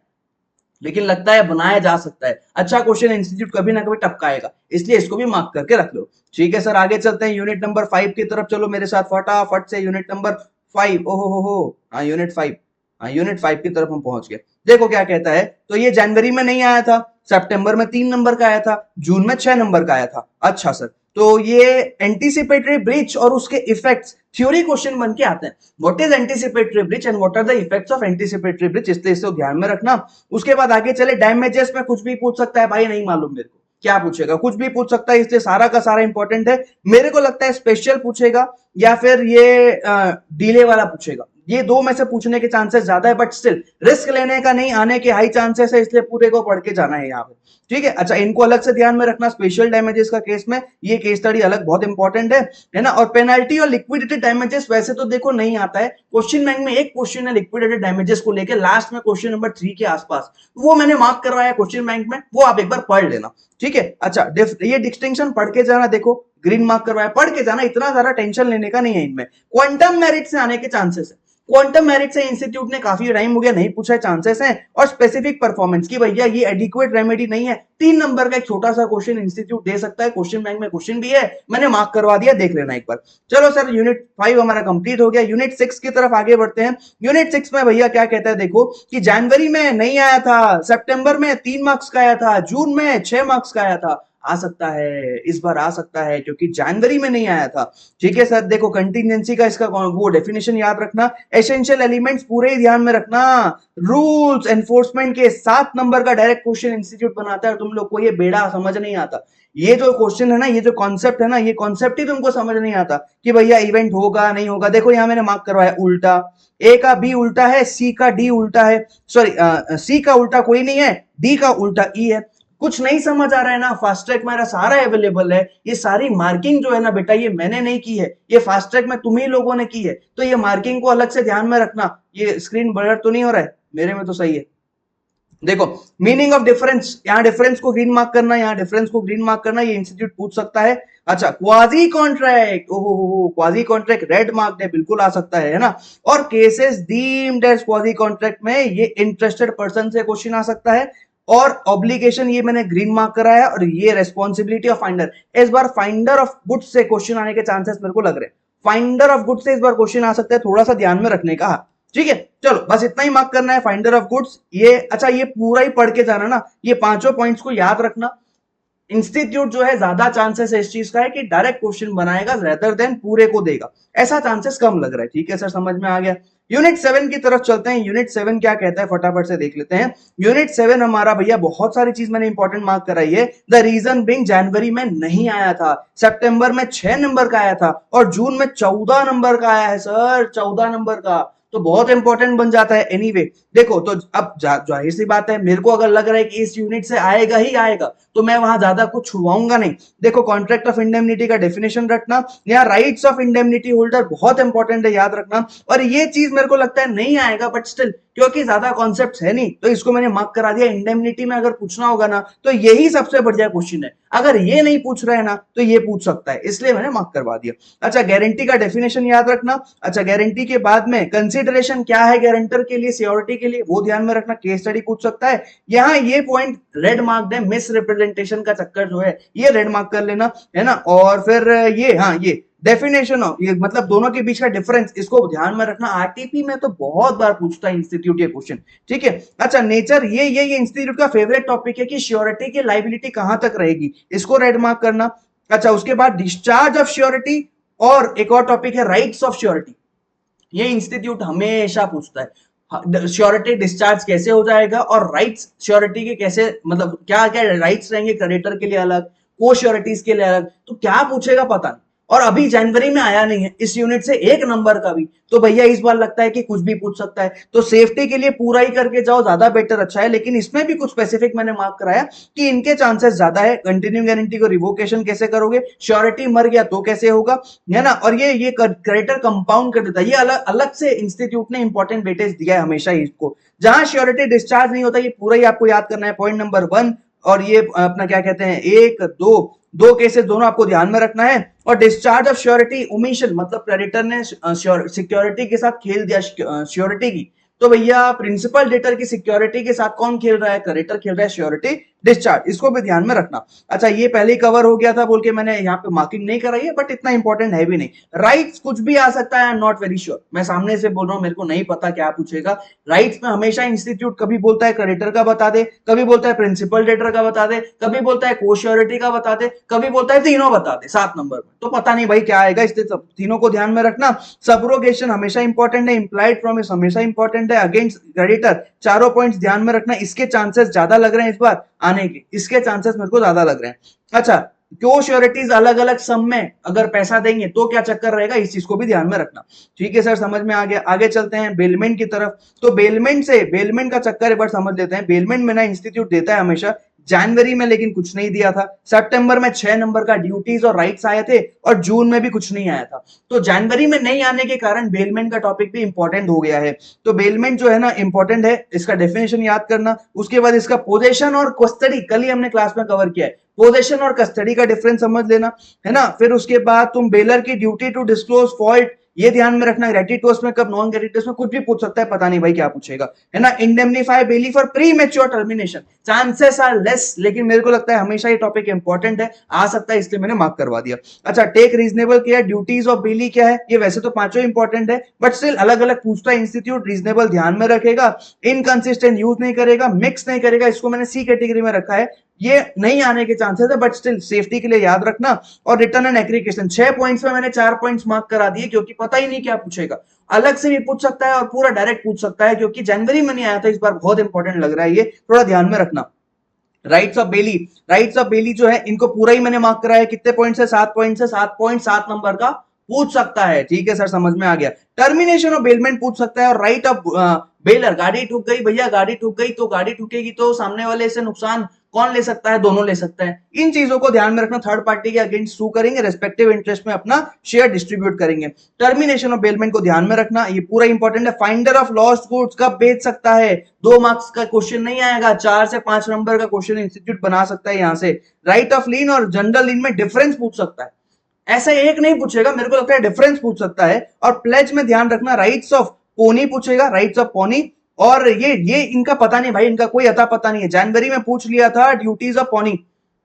लेकिन लगता है बनाया जा सकता है। अच्छा क्वेश्चन इंस्टीट्यूट कभी ना कभी टपकाएगा, इसलिए इसको भी मार्क करके रख लो। ठीक है सर, आगे चलते हैं यूनिट नंबर 5 की तरफ। चलो मेरे साथ फटाफट से यूनिट नंबर 5। ओहो हो, हाँ यूनिट 5, हाँ यूनिट 5 की तरफ हम पहुंच गए। देखो क्या कहता है, तो ये जनवरी में नहीं आया था, सितंबर में 3 नंबर का आया था, जून में 6 नंबर का आया था। अच्छा सर, तो ये एंटीसिपेटरी ब्रीच और उसके इफेक्ट्स थ्योरी क्वेश्चन बन के आते हैं। What is anticipatory breach and what are the effects of anticipatory breach, इसलिए इसको ध्यान में रखना। उसके बाद आगे चले, डैमेजेस में कुछ भी पूछ सकता है भाई, नहीं मालूम मेरे को क्या पूछेगा, कुछ भी पूछ सकता है, इसलिए सारा का सारा इंपॉर्टेंट है। मेरे को लगता है स्पेशल पूछेगा या फिर ये डिले वाला पूछेगा, ये दो में से पूछने के चांसेस ज्यादा है, बट स्टिल रिस्क लेने का नहीं, आने के हाई चांसेस है, इसलिए पूरे को पढ़ के जाना है यहाँ पे। ठीक है, अच्छा इनको अलग से ध्यान में रखना। स्पेशल डैमेजेस का केस में ये केस स्टडी अलग बहुत इंपॉर्टेंट है ना। और पेनल्टी और लिक्विडेटेड डैमेजेस वैसे तो देखो नहीं आता है, क्वेश्चन बैंक में एक क्वेश्चन है लिक्विडेटेड डैमेजेस को लेकर, लास्ट में क्वेश्चन नंबर 3 के आसपास, वो मैंने मार्क करवाया क्वेश्चन बैंक में, वो आप एक बार पढ़ लेना। ठीक है, अच्छा ये डिस्टिंक्शन पढ़ के जाना, देखो ग्रीन मार्क करवाया, पढ़ के जाना, इतना ज्यादा टेंशन लेने का नहीं है इनमें। क्वांटम मेरिट से आने के चांसेस है, क्वांटम मेरिट से इंस्टीट्यूट ने काफी टाइम हो गया नहीं पूछा है, चांसेस हैं। और स्पेसिफिक परफॉर्मेंस की भैया ये एडिक्वेट रेमेडी नहीं है, 3 नंबर का एक छोटा सा क्वेश्चन इंस्टीट्यूट दे सकता है, क्वेश्चन बैंक में क्वेश्चन भी है, मैंने मार्क करवा दिया, देख लेना एक बार। चलो सर, यूनिट 5 हमारा कंप्लीट हो गया, यूनिट 6 की तरफ आगे बढ़ते हैं। यूनिट 6 में भैया क्या कहता है, देखो कि जनवरी में नहीं आया था, सितंबर में 3 मार्क्स का आया था, जून में 6 मार्क्स का आया था। आ सकता है, इस बार आ सकता है, क्योंकि जनवरी में नहीं आया था। ठीक है सर, देखो कंटिजेंसी का इसका वो डेफिनेशन याद रखना, एसेंशियल एलिमेंट्स पूरे ही ध्यान में रखना। रूल्स एनफोर्समेंट के 7 नंबर का डायरेक्ट क्वेश्चन इंस्टीट्यूट बनाता है, तुम लोग को ये बेड़ा समझ नहीं आता। ये जो क्वेश्चन है ना, ये जो कॉन्सेप्ट है ना, ये कॉन्सेप्ट ही तुमको समझ नहीं आता कि भैया इवेंट होगा नहीं होगा। देखो यहाँ मैंने मार्क करवाया उल्टा, ए का बी उल्टा है, सी का डी उल्टा है, सॉरी सी का उल्टा कोई नहीं है, डी का उल्टा ई है। कुछ नहीं समझ आ रहा है ना, फास्ट ट्रैक मेरा सारा अवेलेबल है, ये सारी मार्किंग जो है ना बेटा, ये मैंने नहीं की है, ये फास्ट ट्रैक में तुम ही लोगों ने की है, तो ये मार्किंग को अलग से ध्यान में रखना। ये स्क्रीन ब्लर तो नहीं हो रहा है, मेरे में तो सही है। देखो मीनिंग ऑफ डिफरेंस, यहाँ डिफरेंस को ग्रीन मार्क करना, यहाँ डिफरेंस को ग्रीन मार्क करना, ये इंस्टीट्यूट पूछ सकता है। अच्छा क्वाजी कॉन्ट्रैक्ट, ओहो क्वाजी कॉन्ट्रैक्ट रेड मार्क्ड है, बिल्कुल आ सकता है ना। और cases deemed as quasi contract में ये इंटरेस्टेड पर्सन से क्वेश्चन आ सकता है। और ऑब्लिगेशन ये मैंने ग्रीन मार्क कराया, और ये रेस्पॉन्सिबिलिटी ऑफ फाइंडर, इस बार फाइंडर ऑफ गुड्स से क्वेश्चन आने के चांसेस मेरे को लग रहे हैं, फाइंडर ऑफ गुड्स से इस बार क्वेश्चन आ सकता है, थोड़ा सा ध्यान में रखने का। ठीक है, चलो बस इतना ही मार्क करना है, फाइंडर ऑफ गुड्स। ये अच्छा ये पूरा ही पढ़ के जाना ना, ये पांचों पॉइंट्स को याद रखना। इंस्टीट्यूट जो है ज्यादा चांसेस है इस चीज का है कि डायरेक्ट क्वेश्चन बनाएगा रेदर देन पूरे को देगा, ऐसा चांसेस कम लग रहा है। ठीक है सर, समझ में आ गया। यूनिट 7 की तरफ चलते हैं। यूनिट 7 क्या कहता है फटाफट से देख लेते हैं। यूनिट 7 हमारा भैया बहुत सारी चीज मैंने इंपॉर्टेंट मार्क कराई है। द रीजन बिंग जनवरी में नहीं आया था, सितंबर में 6 नंबर का आया था, और जून में 14 नंबर का आया है सर, 14 नंबर का, तो बहुत इंपॉर्टेंट बन जाता है। एनीवे देखो, तो अब जाहिर सी बात है, मेरे को अगर लग रहा है कि इस यूनिट से आएगा ही आएगा, तो मैं वहां ज्यादा कुछ छुड़वाऊंगा नहीं। देखो कॉन्ट्रैक्ट ऑफ इंडेमनिटी का डेफिनेशन रखना, या राइट्स ऑफ इंडेमनिटी होल्डर बहुत इंपॉर्टेंट है, याद रखना। और ये चीज मेरे को लगता है नहीं आएगा, बट स्टिल क्योंकि ज्यादा कॉन्सेप्ट है नहीं, तो इसको मैंने मार्क करा दिया। इंडेमनिटी में अगर पूछना होगा ना, तो यही सबसे बढ़िया क्वेश्चन है, अगर ये नहीं पूछ रहे हैं ना, तो ये पूछ सकता है, इसलिए मैंने मार्क करवा दिया। अच्छा गारंटी का डेफिनेशन याद रखना। अच्छा गारंटी के बाद में कंसिडरेशन क्या है गारंटर के लिए, सिक्योरिटी के लिए, वो ध्यान में रखना, केस स्टडी पूछ सकता है। यहाँ ये पॉइंट रेड मार्क है, मिस रिप्रेजेंटेशन का चक्कर जो है ये रेड मार्क कर लेना, है ना। और फिर ये, हाँ ये डेफिनेशन ऑफ, ये मतलब दोनों के बीच का डिफरेंस, इसको ध्यान में रखना। आरटीपी में तो बहुत बार पूछता है इंस्टीट्यूट ये क्वेश्चन। ठीक है, अच्छा नेचर, ये इंस्टीट्यूट का फेवरेट टॉपिक है कि श्योरिटी की लाइबिलिटी कहां तक रहेगी, इसको रेड मार्क करना। अच्छा उसके बाद डिस्चार्ज ऑफ श्योरिटी, और एक और टॉपिक है राइट्स ऑफ श्योरिटी। ये इंस्टीट्यूट हमेशा पूछता है श्योरिटी डिस्चार्ज कैसे हो जाएगा और राइट्स श्योरिटी के कैसे, मतलब क्या क्या राइट्स रहेंगे क्रेडिटर के लिए अलग, को श्योरिटीज के लिए अलग, तो क्या पूछेगा पता नहीं। और अभी जनवरी में आया नहीं है इस यूनिट से एक नंबर का भी, तो भैया इस बार लगता है कि कुछ भी पूछ सकता है। तो सेफ्टी के लिए पूरा ही करके जाओ, ज्यादा बेटर अच्छा है। लेकिन इसमें भी कुछ स्पेसिफिक मैंने मार्क कराया कि इनके चांसेस ज्यादा है। कंटिन्यू गारंटी को रिवोकेशन कैसे करोगे, श्योरिटी मर गया तो कैसे होगा, है ना। और ये क्रेडिटर कंपाउंड कर देता है। ये अलग अलग से इंस्टीट्यूट ने इंपॉर्टेंट वेटेज दिया है हमेशा इसको। जहां श्योरिटी डिस्चार्ज नहीं होता, ये पूरा ही आपको याद करना है, पॉइंट नंबर 1। और ये अपना क्या कहते हैं, 1 2 दो केसेस दोनों आपको ध्यान में रखना है। और डिस्चार्ज ऑफ श्योरिटी ओमिशन, मतलब क्रेडिटर ने सिक्योरिटी के साथ खेल दिया श्योरिटी की, तो भैया प्रिंसिपल डेटर की सिक्योरिटी के साथ कौन खेल रहा है, क्रेडिटर खेल रहा है श्योरिटी डिस्चार्ज, इसको भी ध्यान में रखना। अच्छा, ये पहले ही कवर हो गया था बोल के मैंने यहाँ पे मार्किंग नहीं कराई है, बट इतना इंपॉर्टेंट है भी नहीं। राइट्स कुछ भी आ सकता है, I am not very sure, मैं सामने से बोल रहा हूँ, मेरे को नहीं पता क्या पूछेगा। राइट्स में हमेशा इंस्टीट्यूट कभी बोलता है क्रेडिटर का बता दे, कभी बोलता है प्रिंसिपल डेटर का बता दे, कभी बोलता है को श्योरिटी का बता दे, कभी बोलता है तीनों बता दे 7 नंबर में। तो पता नहीं भाई क्या आएगा, इसलिए तीनों को ध्यान में रखना। सबरोगेशन हमेशा इंपॉर्टेंट है, इंप्लाइड प्रॉमिस हमेशा इंपॉर्टेंट है, अगेंस्ट क्रेडिटर, चारों पॉइंट्स ध्यान में रखना। इसके चांसेस ज्यादा लग रहे हैं इस बार आने के, इसके चांसेस मेरे को ज्यादा लग रहे हैं। अच्छा, क्यों श्योरिटीज अलग अलग सम में अगर पैसा देंगे तो क्या चक्कर रहेगा, इस चीज को भी ध्यान में रखना। ठीक है सर, समझ में आ गया। आगे चलते हैं बेलमेंट की तरफ। तो बेलमेंट का चक्कर एक बार समझ लेते हैं। बेलमेंट में ना इंस्टीट्यूट देता है हमेशा जनवरी में, लेकिन कुछ नहीं दिया था। सितंबर में 6 नंबर का ड्यूटीज और राइट्स आए थे, और जून में भी कुछ नहीं आया था। तो जनवरी में नहीं आने के कारण बेलमेंट का टॉपिक भी इंपॉर्टेंट हो गया है। तो बेलमेंट जो है ना इंपॉर्टेंट है, इसका डेफिनेशन याद करना। उसके बाद इसका पोजेशन और कस्टडी, कल ही हमने क्लास में कवर किया है, पोजेशन और कस्टडी का डिफरेंस समझ लेना, है ना। फिर उसके बाद तुम बेलर की ड्यूटी टू डिस्क्लोज फॉल्ट, ये ध्यान में रखना। ग्रेटिटोस में कब, नॉन ग्रेटिटोस में कुछ भी पूछ सकता है, पता नहीं भाई क्या पूछेगा, है ना। Indemnify bailee for premature termination, chances are less, लेकिन मेरे को लगता है हमेशा ये टॉपिक इंपॉर्टेंट है, आ सकता है, इसलिए मैंने मार्क करवा दिया। अच्छा, take reasonable care, duties of bailee क्या है, ये वैसे तो पांचों इंपॉर्टेंट है, बट स्टिल अलग अलग पूछता है इंस्टीट्यूट। रीजनेबल ध्यान में रखेगा, इनकंसिस्टेंट यूज नहीं करेगा, मिक्स नहीं करेगा, इसको मैंने सी कैटेगरी में रखा है। ये नहीं आने के चांसेस है, बट स्टिल सेफ्टी के लिए याद रखना। और रिटर्न एंड एग्रीगेशन 6 पॉइंट्स में मैंने 4 पॉइंट्स मार्क करा दिए, क्योंकि पता ही नहीं क्या पूछेगा। अलग से भी पूछ सकता है और पूरा डायरेक्ट पूछ सकता है, क्योंकि जनवरी में नहीं आया था, इस बार बहुत इंपॉर्टेंट लग रहा है, ये थोड़ा ध्यान में रखना। राइट्स ऑफ बेली जो है, इनको पूरा ही मैंने मार्क कराया है। कितने पॉइंट से, 7 पॉइंट से, 7 नंबर का पूछ सकता है। ठीक है सर, समझ में आ गया। टर्मिनेशन ऑफ बेलमेंट पूछ सकता है। और राइट ऑफ बेलर, गाड़ी ठुक गई भैया, गाड़ी ठुक गई, तो गाड़ी ठुकेगी तो सामने वाले से नुकसान कौन ले सकता है, दोनों ले सकता है। इन चीजों को ध्यान में रखना। थर्ड पार्टी के अगेंस्ट सू करेंगे, रेस्पेक्टिव इंटरेस्ट में अपना शेयर डिस्ट्रीब्यूट करेंगे। टर्मिनेशन ऑफ बेलमेंट को ध्यान में रखना, ये पूरा इंपॉर्टेंट है। फाइंडर ऑफ लॉस्ट गुड्स कब बेच सकता है, 2 मार्क्स का क्वेश्चन नहीं आएगा, 4 से 5 नंबर का क्वेश्चन इंस्टीट्यूट बना सकता है यहां से। राइट ऑफ लीन और जनरल लीन में डिफरेंस पूछ सकता है, ऐसा एक नहीं पूछेगा, मेरे को लगता है डिफरेंस पूछ सकता है। और प्लेज में ध्यान रखना, राइट्स ऑफ पोनी पूछेगा, राइट्स ऑफ पोनी। और ये इनका पता नहीं भाई, इनका कोई अता पता नहीं है। जनवरी में पूछ लिया था ड्यूटीज ऑफ पोनी,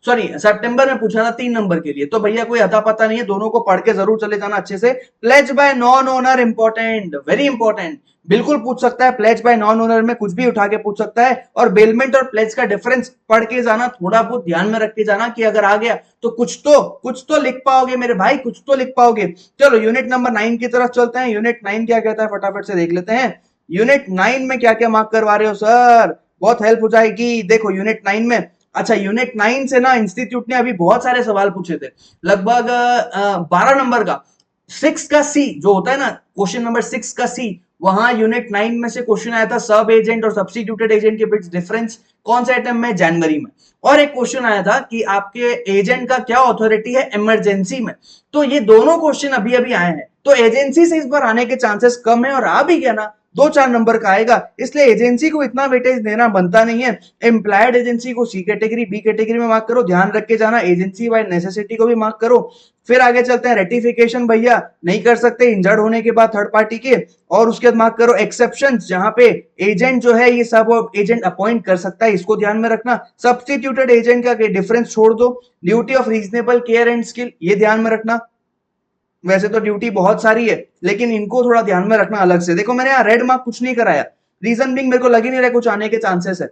सॉरी सितंबर में पूछा था 3 नंबर के लिए, तो भैया कोई अता पता नहीं है, दोनों को पढ़ के जरूर चले जाना अच्छे से। Pledge by non owner important, very important, बिल्कुल पूछ सकता है। प्लेज बाय नॉन ओनर में कुछ भी उठा के पूछ सकता है। और बेलमेंट और प्लेज का डिफरेंस पढ़ के जाना, थोड़ा बहुत ध्यान में रख के जाना, कि अगर आ गया तो कुछ तो लिख पाओगे मेरे भाई, कुछ तो लिख पाओगे। चलो यूनिट नंबर 9 की तरफ चलते हैं। यूनिट 9 क्या कहता है, फटाफट से देख लेते हैं। यूनिट 9 में क्या क्या मार्क करवा रहे हो सर, बहुत हेल्प हो जाएगी। देखो यूनिट 9 में, अच्छा यूनिट 9 से ना इंस्टीट्यूट ने अभी बहुत सारे सवाल पूछे थे, लगभग 12 नंबर का। 6 का सी जो होता है ना, क्वेश्चन नंबर 6 का सी, वहां यूनिट 9 में से क्वेश्चन आया था, सब एजेंट और सब्स्टिट्यूटेड एजेंट के बीच डिफरेंस, कौन सा आइटम में, जनवरी में। और एक क्वेश्चन आया था कि आपके एजेंट का क्या अथॉरिटी है इमरजेंसी में। तो ये दोनों क्वेश्चन अभी अभी आए हैं, तो एजेंसी से इस बार आने के चांसेस कम है, और आ भी गया ना 2-4 नंबर का आएगा, इसलिए एजेंसी को इतना वेटेज देना बनता नहीं है। एम्प्लॉयड एजेंसी को सी कैटेगरी, बी कैटेगरी में मार्क करो, ध्यान रख के जाना। एजेंसी बाय नेसेसिटी को भी मार्क करो। फिर आगे चलते हैं, रेटिफिकेशन भैया नहीं कर सकते इंजर्ड होने के बाद थर्ड पार्टी के। और उसके बाद मार्क करो एक्सेप्शंस, जहां पे एजेंट जो है ये सब एजेंट अपॉइंट कर सकता है, इसको ध्यान में रखना। सब्स्टिट्यूटेड एजेंट का डिफरेंस छोड़ दो। Duty of reasonable care and skill, ये ध्यान में रखना। वैसे तो ड्यूटी बहुत सारी है, लेकिन इनको थोड़ा ध्यान में रखना अलग से। देखो मैंने यहाँ रेड मार्क कुछ नहीं कराया, रीजन बिंग मेरे को लग ही नहीं रहा कुछ आने के चांसेस है।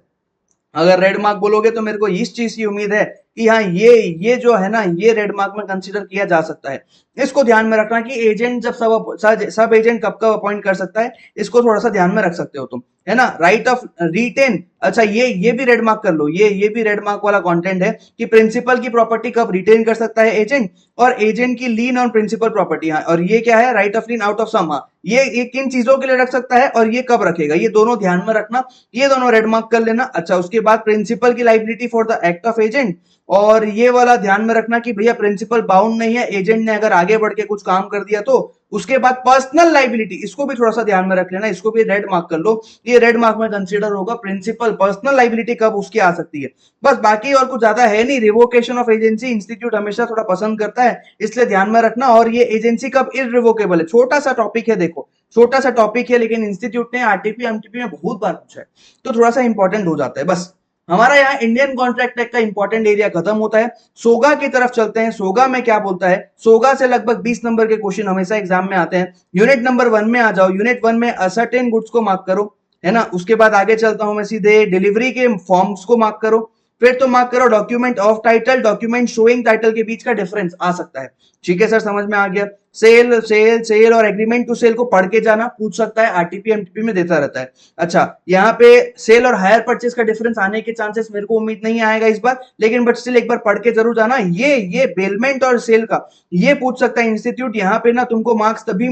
अगर रेड मार्क बोलोगे तो मेरे को इस चीज की उम्मीद है कि हाँ ये जो है ना ये रेड मार्क में कंसीडर किया जा सकता है। इसको ध्यान में रखना कि एजेंट जब सब एजेंट कब कब अपॉइंट कर सकता है, इसको थोड़ा सा ध्यान में रख सकते हो तुम, है ना। राइट ऑफ रिटेन, अच्छा ये भी रेड मार्क कर लो, ये भी रेड मार्क वाला कंटेंट है कि प्रिंसिपल की प्रॉपर्टी कब रिटेन कर सकता है एजेंट, और एजेंट की लीन ऑन प्रिंसिपल प्रॉपर्टी। हाँ, और ये क्या है, right of lien out of sum. हाँ, ये किन चीजों के लिए रख सकता है और ये कब रखेगा, ये दोनों ध्यान में रखना, ये दोनों रेड मार्क कर लेना। अच्छा, उसके बाद प्रिंसिपल की liability for the act of agent, और ये वाला ध्यान में रखना कि भैया प्रिंसिपल बाउंड नहीं है, एजेंट ने अगर आगे बढ़ के कुछ काम कर दिया तो। उसके बाद पर्सनल लाइबिलिटी, इसको भी थोड़ा सा ध्यान में रख लेना, इसको भी रेड मार्क कर लो, ये रेड मार्क में कंसीडर होगा। प्रिंसिपल पर्सनल लाइबिलिटी कब उसकी आ सकती है, बस, बाकी और कुछ ज्यादा है नहीं। रिवोकेशन ऑफ एजेंसी इंस्टीट्यूट हमेशा थोड़ा पसंद करता है, इसलिए ध्यान में रखना। और ये एजेंसी कब इररिवोकेबल है, छोटा सा टॉपिक है, देखो छोटा सा टॉपिक है, लेकिन इंस्टीट्यूट ने आरटीपी एमटीपी में बहुत बार पूछा है, तो थोड़ा सा इंपॉर्टेंट हो जाता है। बस हमारा यहाँ इंडियन कॉन्ट्रैक्ट एक्ट का इंपॉर्टेंट एरिया खत्म होता है, सोगा की तरफ चलते हैं। सोगा में क्या बोलता है, सोगा से लगभग 20 नंबर के क्वेश्चन हमेशा एग्जाम में आते हैं। यूनिट नंबर 1 में आ जाओ, यूनिट 1 में असर्टेन गुड्स को मार्क करो, है ना। उसके बाद आगे चलता हूं मैं सीधे, डिलीवरी के फॉर्म्स को मार्क करो, फिर तो मार्क करो document of title, document showing title के बीच का डिफरेंस आ सकता है। ठीक है सर, समझ में आ गया। सेल और एग्रीमेंट टू सेल को पढ़ के जाना, पूछ सकता है, आरटीपी एमटीपी में देता रहता है। अच्छा, यहाँ पे सेल और हायर परचेज का डिफरेंस आने के चांसेस मेरे को उम्मीद नहीं आएगा इस बार, लेकिन बट स्टिल एक बार पढ़ के जरूर जाना। ये बेलमेंट और सेल का ये पूछ सकता है इंस्टीट्यूट। यहाँ पे ना तुमको मार्क्स तभी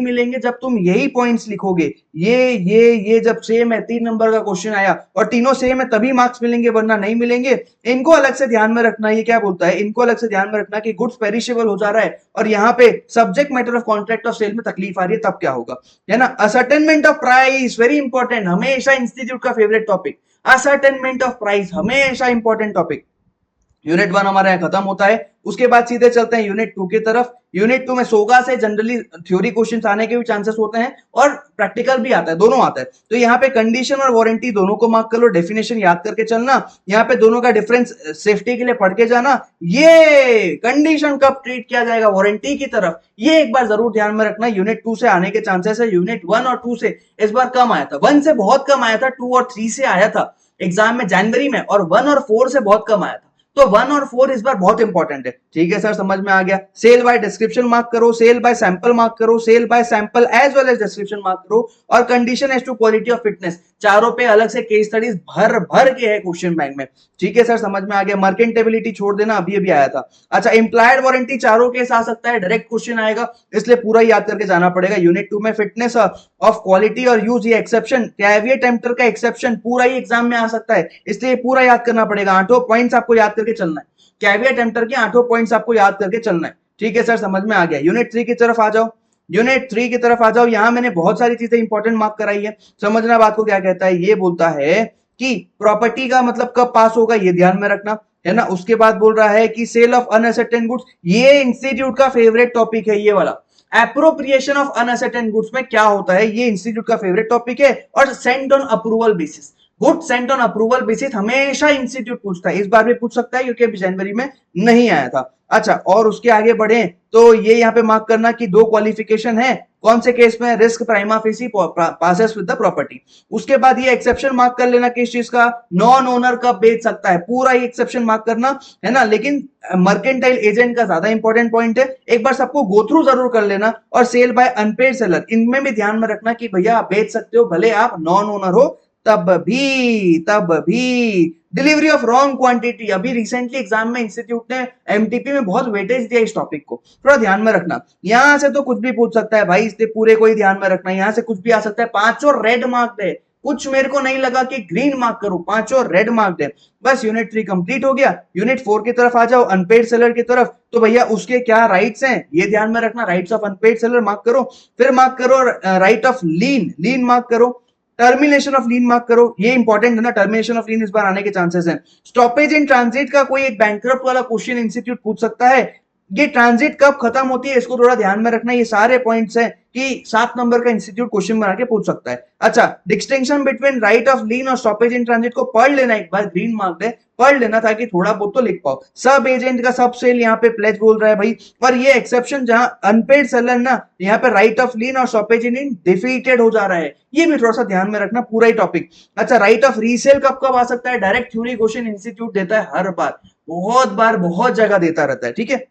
मिलेंगे जब तुम यही पॉइंट्स लिखोगे। ये जब सेम है, 3 नंबर का क्वेश्चन आया और तीनों सेम है, तभी मार्क्स मिलेंगे, वरना नहीं मिलेंगे। इनको अलग से ध्यान में रखना। ये क्या बोलता है, इनको अलग से ध्यान में रखना कि गुड्स पेरिशेबल हो जा रहा है और यहाँ पे subject matter of contract of sale में तकलीफ आ रही है, तब क्या होगा, है ना। Ascertainment of price very important, हमेशा इंस्टीट्यूट का favourite topic. Ascertainment of price हमेशा इंपॉर्टेंट टॉपिक। यूनिट 1 हमारा यहाँ खत्म होता है, उसके बाद सीधे चलते हैं यूनिट 2 की तरफ। यूनिट 2 में सोगा से जनरली थ्योरी क्वेश्चंस आने के भी चांसेस होते हैं और प्रैक्टिकल भी आता है, दोनों आता है। तो यहाँ पे कंडीशन और वारंटी दोनों को मार्क कर लो, डेफिनेशन याद करके चलना, यहाँ पे दोनों का डिफरेंस सेफ्टी के लिए पढ़ के जाना। ये कंडीशन कब ट्रीट किया जाएगा वारंटी की तरफ, ये एक बार जरूर ध्यान में रखना। यूनिट 2 से आने के चांसेस है, यूनिट 1 और 2 से इस बार कम आया था, 1 से बहुत कम आया था, 2 और 3 से आया था एग्जाम में जनवरी में, और 1 और 4 से बहुत कम आया था। तो 1 और 4 इस बार बहुत इंपॉर्टेंट है। ठीक है सर, समझ में आ गया। सेल बाय डिस्क्रिप्शन मार्क करो, सेल बाय सैंपल मार्क करो, sale by sample as well as description mark करो, और condition as to quality of fitness, चारों पे अलग से केस स्टडीज भर भर के है क्वेश्चन बैंक में। ठीक है सर, समझ में आ गया। मर्केंटेबिलिटी छोड़ देना, अभी अभी आया था। अच्छा, इंप्लायड वारंटी चारों केस आ सकता है, डायरेक्ट क्वेश्चन आएगा, इसलिए पूरा याद करके जाना पड़ेगा। यूनिट 2 में फिटनेस ऑफ क्वालिटी और यूज, ये एक्सेप्शन, कैविएट एम्प्टर का एक्सेप्शन पूरा ही एग्जाम में आ सकता है, इसलिए पूरा याद करना पड़ेगा। 8 पॉइंट्स आपको याद करके चलना है, कैविएट एम्प्टर के 8 पॉइंट्स आपको याद करके चलना है। ठीक है सर, समझ में आ गया। यूनिट 3 की तरफ आ जाओ, यूनिट 3 की तरफ आ जाओ। यहां मैंने बहुत सारी चीजें इंपॉर्टेंट मार्क कराई है, समझना बात को क्या कहता है। ये बोलता है कि प्रॉपर्टी का मतलब कब पास होगा, ये ध्यान में रखना, है ना। उसके बाद बोल रहा है कि सेल ऑफ अनअसर्टेन गुड्स, ये इंस्टीट्यूट का फेवरेट टॉपिक है, ये वाला एप्रोप्रिएशन ऑफ अनअसर्टेन गुड्स में क्या होता है, ये इंस्टीट्यूट का फेवरेट टॉपिक है। और Saint on approval basis, good Saint on approval basis हमेशा इंस्टीट्यूट पूछता है, इस बार भी पूछ सकता है क्योंकि अभी जनवरी में नहीं आया था। अच्छा, और उसके आगे बढ़े तो ये यहाँ पे मार्क करना कि 2 क्वालिफिकेशन है, कौन से केस में, risk prima facie passes with the property. उसके बाद ये एक्सेप्शन मार्क कर लेना, किस चीज का, नॉन ओनर कब बेच सकता है, पूरा ही एक्सेप्शन मार्क करना, है ना। लेकिन मर्केंटाइल एजेंट का ज्यादा इंपॉर्टेंट पॉइंट है, एक बार सबको गो थ्रू जरूर कर लेना। और सेल बाय अनपेड सेलर, इनमें भी ध्यान में रखना कि भैया आप बेच सकते हो, भले आप नॉन ओनर हो, तब भी डिलीवरी ऑफ रॉन्ग क्वांटिटी, अभी रिसेंटली एग्जाम में इंस्टीट्यूट ने एमटीपी में बहुत वेटेज दिया इस टॉपिक को, थोड़ा ध्यान में रखना। यहां से तो कुछ भी पूछ सकता है भाई, इसलिए पूरे को ही ध्यान में रखना, यहां से कुछ भी आ सकता है। 5 रेड मार्क है, कुछ मेरे को नहीं लगा कि ग्रीन मार्क करूं, 5 रेड मार्क है। बस यूनिट 3 कंप्लीट हो गया। यूनिट 4 की तरफ आ जाओ, अनपेड सेलर की तरफ। तो भैया उसके क्या राइट्स हैं, ये ध्यान में रखना, rights of unpaid seller mark करो। फिर मार्क करो राइट ऑफ लीन मार्क करो, टर्मिनेशन ऑफ लीन मार्क करो, ये इंपॉर्टेंट है ना, टर्मिनेशन ऑफ लीन इस बार आने के चांसेस हैं। स्टॉपेज इन ट्रांजिट का कोई एक बैंकरप्ट वाला क्वेश्चन इंस्टीट्यूट पूछ सकता है, ये ट्रांजिट कब खत्म होती है इसको थोड़ा ध्यान में रखना। ये सारे पॉइंट्स हैं कि 7 नंबर का इंस्टीट्यूट क्वेश्चन बना के पूछ सकता है। अच्छा, डिस्टिंक्शन बिटवीन राइट ऑफ लीन और स्टॉपेज इन ट्रांजिट को पढ़ लेना, एक बार ग्रीन मार्क दे, पढ़ लेना ताकि थोड़ा बहुत तो लिख पाओ। सब एजेंट का सब सेल यहाँ पे प्लेज बोल रहा है भाई, और ये एक्सेप्शन जहां अनपेड सेलर ना यहाँ पे राइट ऑफ लीन और स्टॉपेज इन डिफीटेड हो जा रहा है, ये भी थोड़ा सा ध्यान में रखना पूरा ही टॉपिक। अच्छा, राइट ऑफ रीसेल कब कब आ सकता है, डायरेक्ट थ्योरी क्वेश्चन इंस्टीट्यूट देता है हर बार बहुत जगह देता रहता है, ठीक है।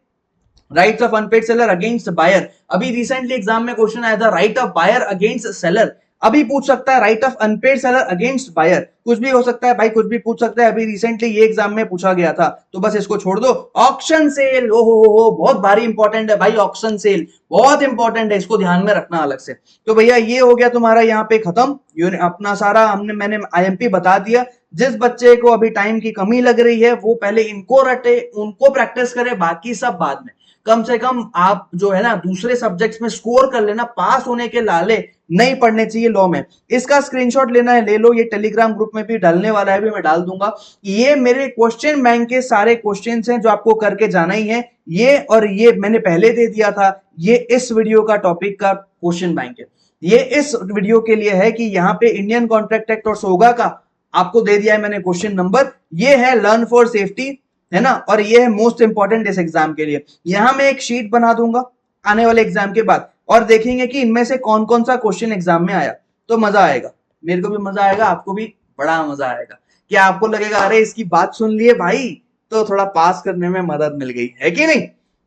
Rights of unpaid seller against buyer, अभी रिसेंटली एग्जाम में क्वेश्चन आया था, right of buyer against seller, अभी पूछ सकता है right of unpaid seller against buyer, कुछ भी हो सकता है भाई, कुछ भी पूछ सकता है। अभी रिसेंटली ये एग्जाम में पूछा गया था, तो बस इसको छोड़ दो। ऑक्शन सेल, हो बहुत भारी इंपॉर्टेंट है भाई, ऑक्शन सेल बहुत इंपॉर्टेंट है, इसको ध्यान में रखना अलग से। तो भैया ये हो गया तुम्हारा यहाँ पे खत्म अपना सारा, मैंने आईएमपी बता दिया। जिस बच्चे को अभी टाइम की कमी लग रही है वो पहले इनको रटे, उनको प्रैक्टिस करे, बाकी सब बाद में। कम से कम आप जो है ना दूसरे सब्जेक्ट्स में स्कोर कर लेना, पास होने के लाले नहीं पढ़ने चाहिए लॉ में। इसका स्क्रीनशॉट लेना है ले लो, ये टेलीग्राम ग्रुप में भी डालने वाला है, भी मैं डाल दूंगा। ये मेरे क्वेश्चन बैंक के सारे क्वेश्चंस हैं जो आपको करके जाना ही है, ये और ये मैंने पहले दे दिया था। ये इस वीडियो का टॉपिक का क्वेश्चन बैंक है, ये इस वीडियो के लिए है कि यहाँ पे इंडियन कॉन्ट्रैक्ट एक्ट और सोगा का आपको दे दिया है मैंने क्वेश्चन नंबर। ये है लर्न फॉर सेफ्टी, है ना, और ये है मोस्ट इंपॉर्टेंट इस एग्जाम के लिए। यहां मैं एक शीट बना दूंगा आने वाले एग्जाम के बाद, और देखेंगे कि इनमें से कौन कौन सा क्वेश्चन एग्जाम में आया, तो मजा आएगा, मेरे को भी मजा आएगा, आपको भी बड़ा मजा आएगा। क्या आपको लगेगा अरे इसकी बात सुन लिए भाई तो थोड़ा पास करने में मदद मिल गई है कि नहीं।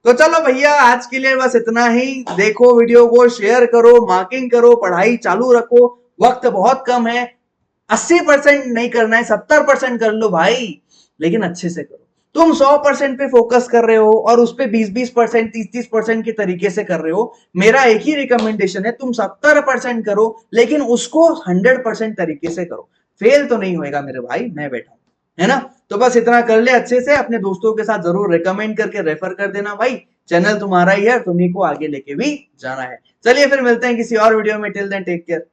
तो चलो भैया आज के लिए बस इतना ही। देखो वीडियो को, शेयर करो, मार्किंग करो, पढ़ाई चालू रखो, वक्त बहुत कम है। 80% नहीं करना है, 70% कर लो भाई, लेकिन अच्छे से करो। तुम 100% पे फोकस कर रहे हो और उस पे 20-20%, 30-30% के तरीके से कर रहे हो। मेरा एक ही रिकमेंडेशन है, तुम 70% करो लेकिन उसको 100% तरीके से करो। फेल तो नहीं होएगा मेरे भाई, मैं बैठा हूं, है ना। तो बस इतना कर ले अच्छे से, अपने दोस्तों के साथ जरूर रिकमेंड करके रेफर कर देना भाई। चैनल तुम्हारा ही है, तुम्ही को आगे लेके भी जाना है। चलिए फिर मिलते हैं किसी और वीडियो में, टिल देन टेक केयर।